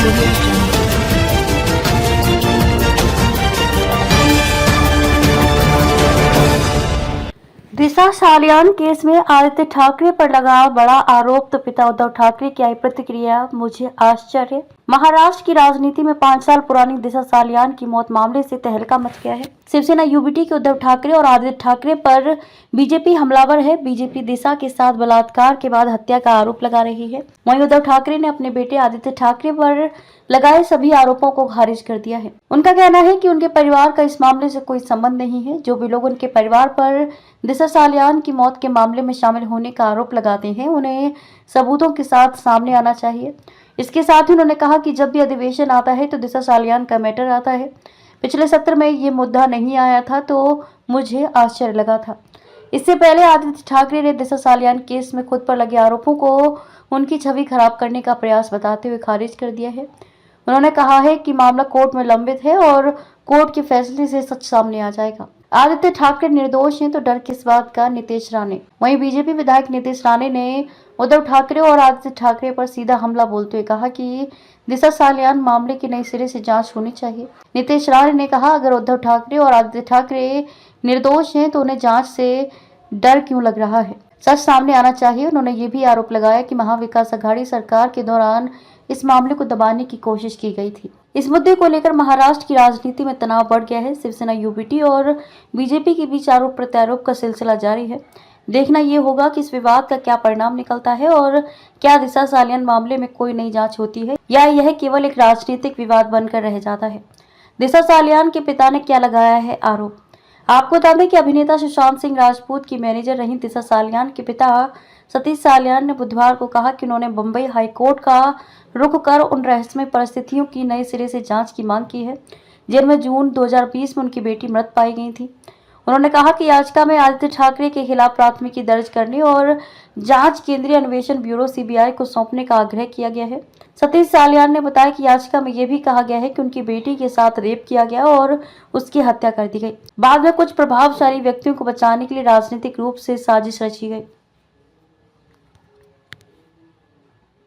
Audio Jungle. दिशा Salian case में आदित्य ठाकरे पर लगा बड़ा आरोप तो पिता उद्धव ठाकरे की आई प्रतिक्रिया मुझे आश्चर्य। महाराष्ट्र की राजनीति में 5 साल पुरानी दिशा सालियान की मौत मामले से तहलका मच गया है। शिवसेना यूबीटी के उद्धव ठाकरे और आदित्य ठाकरे पर बीजेपी हमलावर है। बीजेपी दिशा के साथ बलात्कार के बाद हत्या का आरोप लगा रही है। वहीं उद्धव ठाकरे ने अपने बेटे आदित्य ठाकरे पर लगाए सभी आरोपों को खारिज कर दिया है। उनका कहना है कि उनके परिवार का इस मामले से कोई संबंध नहीं है। जो भी लोग उनके परिवार पर दिशा सालियान की मौत के मामले में शामिल होने का आरोप लगाते हैं उन्हें सबूतों के साथ सामने आना चाहिए। इसके साथ ही उन्होंने कहा कि जब भी अधिवेशन आता है तो दिशा सालियान का मैटर आता है। पिछले सत्र में ये मुद्दा नहीं आया था तो मुझे आश्चर्य लगा था। इससे पहले आदित्य ठाकरे ने दिशा सालियान केस में खुद पर लगे आरोपों को उनकी छवि खराब करने का प्रयास बताते हुए खारिज कर दिया है। उन्होंने कहा है कि मामला कोर्ट में लंबित है और कोर्ट के फैसले से सच सामने आ जाएगा। आदित्य ठाकरे निर्दोष हैं तो डर किस बात का, नीतीश राणे। वहीं बीजेपी विधायक नीतीश राणे ने उद्धव ठाकरे और आदित्य ठाकरे पर सीधा हमला बोलते हुए कहा कि दिशा सालियान मामले की नए सिरे से जांच होनी चाहिए। नीतीश राणे ने कहा, अगर उद्धव ठाकरे और आदित्य ठाकरे निर्दोष हैं तो उन्हें जांच से डर क्यों लग रहा है, सच सामने आना चाहिए। उन्होंने ये भी आरोप लगाया कि महाविकास अघाड़ी सरकार के दौरान इस मामले को दबाने की कोशिश की गई थी। इस मुद्दे को लेकर महाराष्ट्र की राजनीति में तनाव बढ़ गया है। शिवसेना यूबीटी और बीजेपी के बीच आरोप प्रत्यारोप का सिलसिला जारी है। देखना ये होगा कि इस विवाद का क्या परिणाम निकलता है और क्या दिशा सालियान मामले में कोई नई जांच होती है या यह केवल एक राजनीतिक विवाद बनकर रह जाता है। दिशा सालियान के पिता ने क्या लगाया है आरोप। आपको बता दें कि अभिनेता सुशांत सिंह राजपूत की मैनेजर रही दिशा सालियान के पिता सतीश सालियान ने बुधवार को कहा कि उन्होंने बंबई हाई कोर्ट का रुख कर उन रहस्यमय परिस्थितियों की नए सिरे से जांच की मांग की है जिनमें जून 2020 में उनकी बेटी मृत पाई गई थी। उन्होंने कहा कि याचिका में आदित्य ठाकरे के खिलाफ प्राथमिकी दर्ज करने और जांच केंद्रीय अन्वेषण ब्यूरो सीबीआई को सौंपने का आग्रह किया गया है। सतीश सालियान ने बताया कि याचिका में यह भी कहा गया है कि उनकी बेटी के साथ रेप किया गया और उसकी हत्या कर दी गई। बाद में कुछ प्रभावशाली व्यक्तियों को बचाने के लिए राजनीतिक रूप से साजिश रची गई।